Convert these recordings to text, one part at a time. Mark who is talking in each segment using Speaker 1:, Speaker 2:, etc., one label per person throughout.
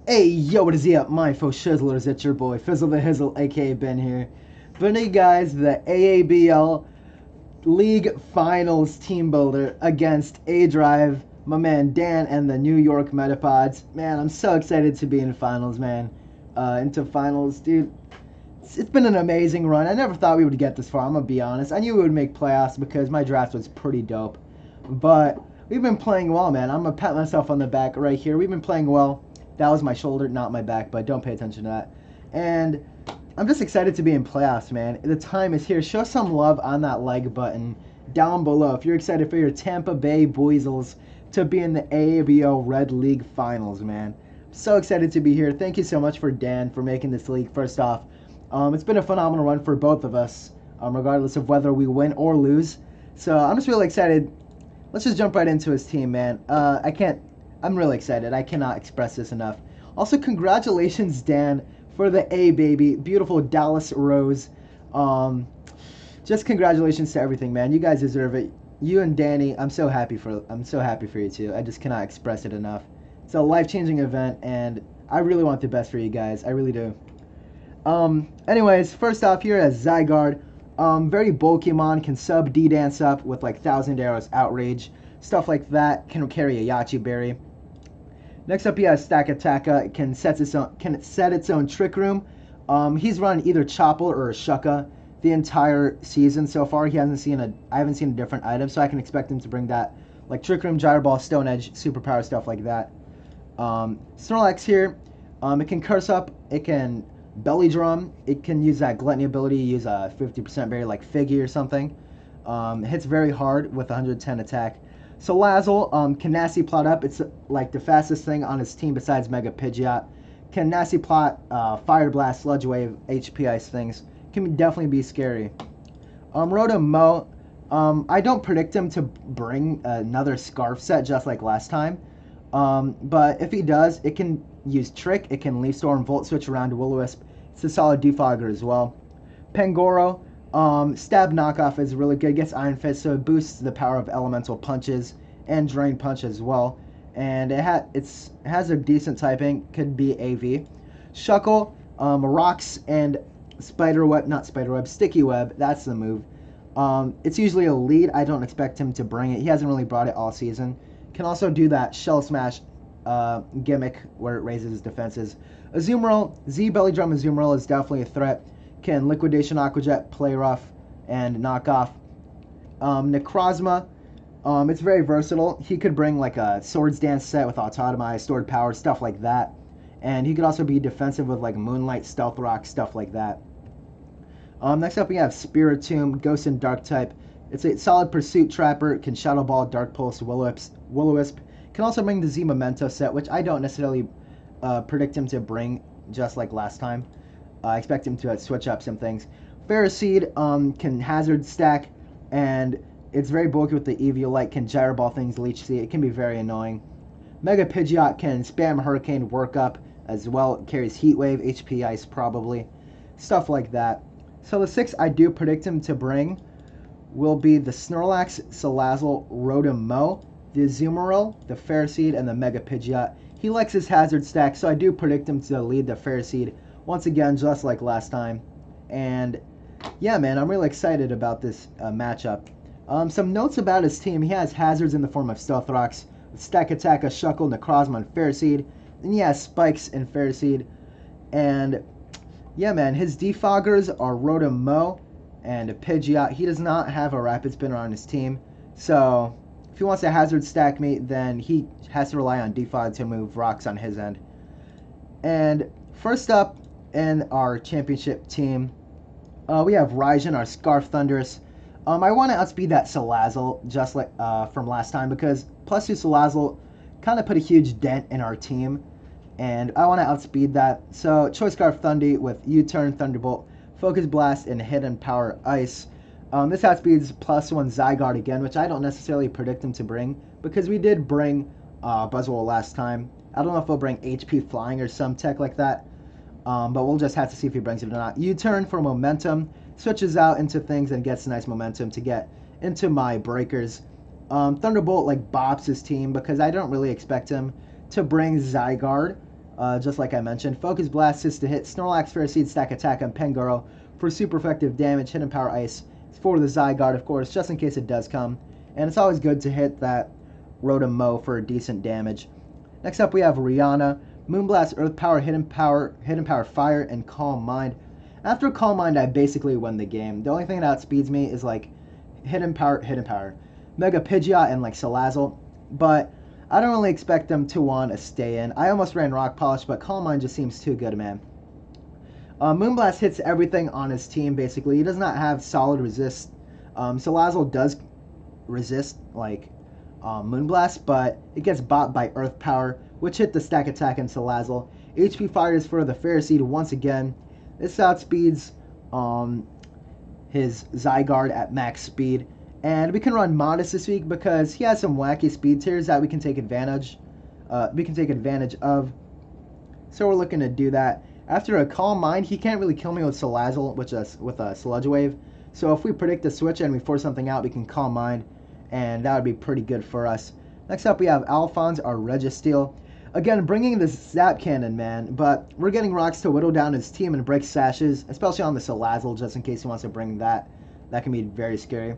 Speaker 1: Hey, yo, what is up, my faux shizzlers? It's your boy, Fizzle the Hizzle, aka Ben here. Bringing you guys the AABL League Finals Team Builder against A-Drive, my man Dan, and the New York Metapods. Man, I'm so excited to be in finals, man. Into finals, dude. It's been an amazing run. I never thought we would get this far, I'm gonna be honest. I knew we would make playoffs because my draft was pretty dope. But we've been playing well, man. I'm gonna pat myself on the back right here. We've been playing well. That was my shoulder, not my back, but don't pay attention to that. And I'm just excited to be in playoffs, man. The time is here. Show some love on that like button down below if you're excited for your Tampa Bay Buizels to be in the AABO Red League Finals, man. So excited to be here. Thank you so much for Dan for making this league. First off, it's been a phenomenal run for both of us, regardless of whether we win or lose. So I'm just really excited. Let's just jump right into his team, man. I'm really excited. I cannot express this enough. Also, congratulations, Dan, for the A baby. Beautiful Dallas Rose. Um, just congratulations to everything, man. You guys deserve it. You and Danny, I'm so happy for you too. I just cannot express it enough. It's a life-changing event, and I really want the best for you guys. I really do. Anyways, first off, here as Zygarde. Very bulky mon, can sub D-Dance up with like 1,000 arrows, outrage, stuff like that. Can carry a Yachi berry. Next up, he has Stakataka. Can set its own Trick Room. He's run either Chopple or Shucka the entire season so far. I haven't seen a different item, so I can expect him to bring that, like Trick Room, Gyro Ball, Stone Edge, Superpower stuff like that. Snorlax here. It can curse up. It can belly drum. It can use that gluttony ability. Use a 50% berry like Figgy or something. Hits very hard with 110 attack. So Lazzle can Nasty Plot up. It's like the fastest thing on his team besides Mega Pidgeot. Can Nasty Plot, Fire Blast, Sludge Wave, HP Ice things. Can definitely be scary. Rotom-Mow, I don't predict him to bring another Scarf set just like last time. But if he does, it can use Trick. It can Leaf Storm, Volt Switch around Will-O-Wisp. It's a solid defogger as well. Pangoro, Stab Knockoff is really good. Gets Iron Fist, so it boosts the power of Elemental Punches and Drain Punch as well. And it has a decent typing. Could be AV. Shuckle, Rocks and Sticky Web. That's the move. It's usually a lead. I don't expect him to bring it. He hasn't really brought it all season. Can also do that Shell Smash gimmick where it raises his defenses. Azumarill, Z Belly Drum Azumarill is definitely a threat. Can Liquidation Aqua Jet, Play Rough, and knock off. Necrozma, it's very versatile. He could bring like a Swords Dance set with Autotomize, Stored Power, stuff like that. And he could also be defensive with like Moonlight, Stealth Rock, stuff like that. Next up we have Spiritomb, Ghost and Dark type. It's a solid Pursuit Trapper, can Shadow Ball, Dark Pulse, Will-O-Wisp. Can also bring the Z Memento set, which I don't necessarily predict him to bring just like last time. I expect him to switch up some things. Ferroseed can Hazard Stack, and it's very bulky with the Eviolite, can Gyro Ball things, Leech Seed. It can be very annoying. Mega Pidgeot can Spam Hurricane, Work Up as well. It carries Heat Wave, HP Ice probably. Stuff like that. So the 6 I do predict him to bring will be the Snorlax, Salazzle, Rotom-Mow, the Azumarill, the Ferroseed, and the Mega Pidgeot. He likes his Hazard Stack, so I do predict him to lead the Ferroseed once again, just like last time. And yeah, man, I'm really excited about this matchup. Some notes about his team. He has hazards in the form of Stealth Rocks, Stakataka, Shuckle, Necrozma, and Ferroseed. And he has Spikes and Ferroseed. And yeah, man, his defoggers are Rotom-Mow and a Pidgeot. He does not have a Rapid Spinner on his team. So if he wants to hazard stack me, then he has to rely on defog to move rocks on his end. And first up in our championship team, we have Raijin, our Scarf Thunderous. I want to outspeed that Salazzle just like from last time because plus 2 Salazzle kind of put a huge dent in our team. And I want to outspeed that. So Choice Scarf Thundy with U-Turn, Thunderbolt, Focus Blast, and Hidden Power Ice. This outspeeds +1 Zygarde again, which I don't necessarily predict him to bring because we did bring Buzzwole last time. I don't know if he'll bring HP Flying or some tech like that, but we'll just have to see if he brings it or not. U-Turn for momentum, switches out into things and gets nice momentum to get into my breakers. Thunderbolt like bops his team because I don't really expect him to bring Zygarde just like I mentioned. Focus Blast is to hit Snorlax, Ferroseed, Stack Attack, and Pangoro for super effective damage. Hidden Power Ice is for the Zygarde, of course, just in case it does come. And it's always good to hit that Rotom-Mow for decent damage. Next up, we have Rihanna. Moonblast, Earth Power, Hidden Power Fire, and Calm Mind. After Calm Mind, I basically win the game. The only thing that outspeeds me is like Hidden Power, Mega Pidgeot, and like Salazzle. But I don't really expect them to want to stay in. I almost ran Rock Polish, but Calm Mind just seems too good, man. Moonblast hits everything on his team, basically. He does not have solid resist. Salazzle does resist, like, Moonblast, but it gets bought by Earth Power, which hit the Stack Attack and Salazzle. HP Fire is for the Ferroseed once again. This outspeeds his Zygarde at max speed. And we can run Modest this week because he has some wacky speed tiers that we can take advantage of. So we're looking to do that. After a Calm Mind, he can't really kill me with Salazzle, with a Sludge Wave. So if we predict a switch and we force something out, we can Calm Mind, and that would be pretty good for us. Next up, we have Alphonse, our Registeel. Again, bringing the Zap Cannon, man, but we're getting rocks to whittle down his team and break sashes, especially on the Salazzle, just in case he wants to bring that. That can be very scary.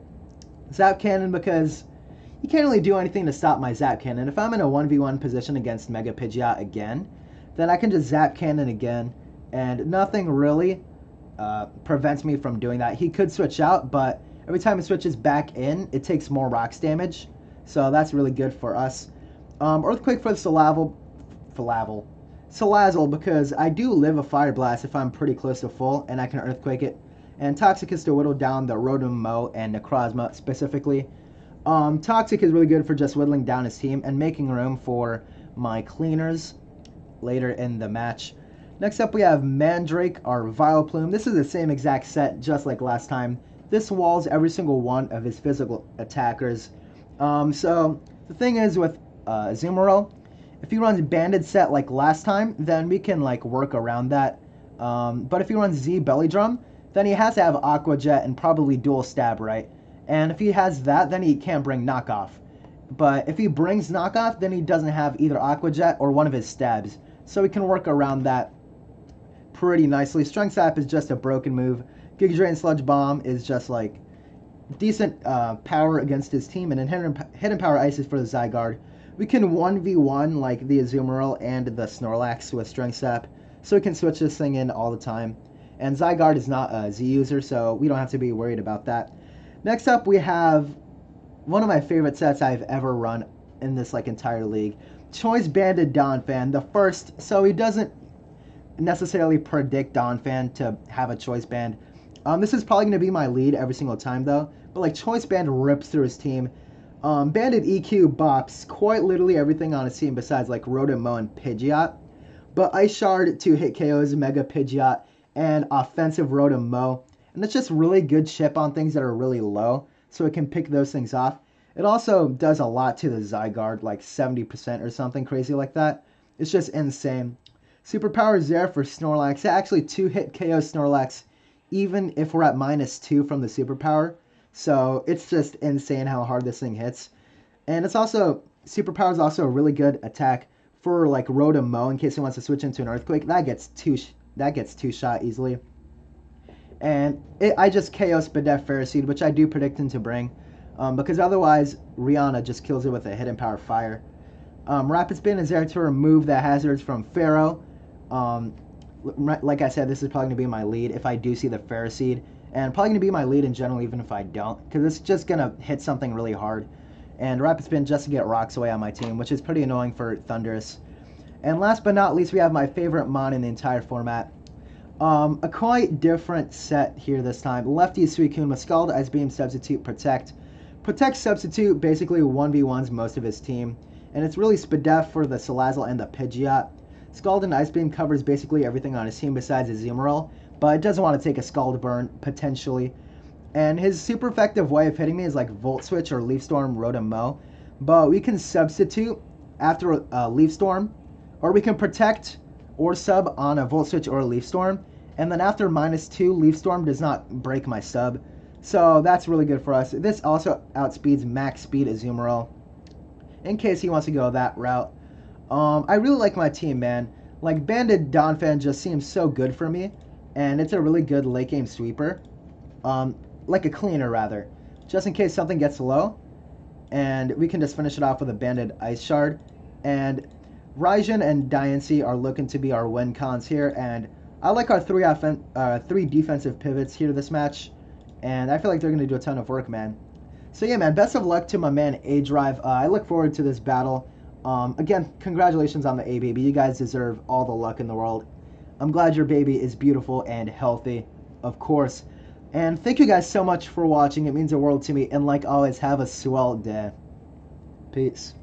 Speaker 1: Zap Cannon, because you can't really do anything to stop my Zap Cannon. If I'm in a 1v1 position against Mega Pidgeot again, then I can just Zap Cannon again, and nothing really prevents me from doing that. He could switch out, but every time it switches back in, it takes more rocks damage, so that's really good for us. Earthquake for the Salazzle, because I do live a Fire Blast if I'm pretty close to full, and I can Earthquake it. And Toxic is to whittle down the Rotom-Mow and Necrozma specifically. Toxic is really good for just whittling down his team and making room for my cleaners later in the match. Next up, we have Mandrake, our Vileplume. This is the same exact set, just like last time. This walls every single one of his physical attackers. So the thing is with Azumarill, if he runs Banded set like last time, then we can like work around that. But if he runs Z Belly Drum, then he has to have Aqua Jet and probably Dual Stab, right? And if he has that, then he can't bring Knockoff. But if he brings Knockoff, then he doesn't have either Aqua Jet or one of his stabs. So we can work around that pretty nicely. Strength Sap is just a broken move. Giga Drain Sludge Bomb is just like decent power against his team. And then Hidden Power Ice is for the Zygarde. We can 1v1 like the Azumarill and the Snorlax with Strength Sap. So we can switch this thing in all the time. And Zygarde is not a Z user, so we don't have to be worried about that. Next up, we have one of my favorite sets I've ever run in this like entire league. Choice Banded Donphan, the first, so he doesn't necessarily predict Donphan to have a Choice Band. This is probably going to be my lead every single time though, but like Choice Band rips through his team. Banded EQ bops quite literally everything on his team besides like Rotom-Mow and Pidgeot. But Ice Shard to hit KOs Mega Pidgeot and offensive Rotom-Mow. And that's just really good chip on things that are really low, so it can pick those things off. It also does a lot to the Zygarde, like 70% or something crazy like that. It's just insane. Superpower is there for Snorlax. It actually 2-hit KO Snorlax, even if we're at -2 from the superpower. So it's just insane how hard this thing hits. And it's also, Superpower is also a really good attack for like Rotom-Mow in case he wants to switch into an Earthquake. That gets two shot easily. And I just KO Spadef Ferroseed, which I do predict him to bring. Because otherwise, Rihanna just kills it with a Hidden Power Fire. Rapid Spin is there to remove the hazards from Pharaoh. Like I said, this is probably going to be my lead if I do see the Ferroseed. And probably going to be my lead in general even if I don't. Because it's just going to hit something really hard. And Rapid Spin just to get rocks away on my team, which is pretty annoying for Thundurus. And last but not least, we have my favorite Mon in the entire format. A quite different set here this time. Lefty Suicune with Scald, Ice Beam, Substitute, Protect. Protect, Substitute basically 1v1s most of his team. And it's really Spadef for the Salazzle and the Pidgeot. Scald and Ice Beam covers basically everything on his team besides his Azumarill. But it doesn't want to take a Scald burn, potentially. And his super effective way of hitting me is like Volt Switch or Leaf Storm, Rotom-Mow. But we can Substitute after Leaf Storm. Or we can Protect or sub on a Volt Switch or a Leaf Storm. And then after -2, Leaf Storm does not break my sub. So that's really good for us. This also outspeeds max speed Azumarill, in case he wants to go that route. I really like my team, man. Like, Banded Donphan just seems so good for me, and it's a really good late game sweeper. Like a cleaner, rather. Just in case something gets low, and we can just finish it off with a Banded Ice Shard. And Raijin and Diancie are looking to be our win cons here, and I like our three defensive pivots here this match, and I feel like they're going to do a ton of work, man. So yeah, man, best of luck to my man A-Drive. I look forward to this battle. Again, congratulations on the A baby. You guys deserve all the luck in the world. I'm glad your baby is beautiful and healthy, of course. And thank you guys so much for watching. It means the world to me. And like always, have a swell day. Peace.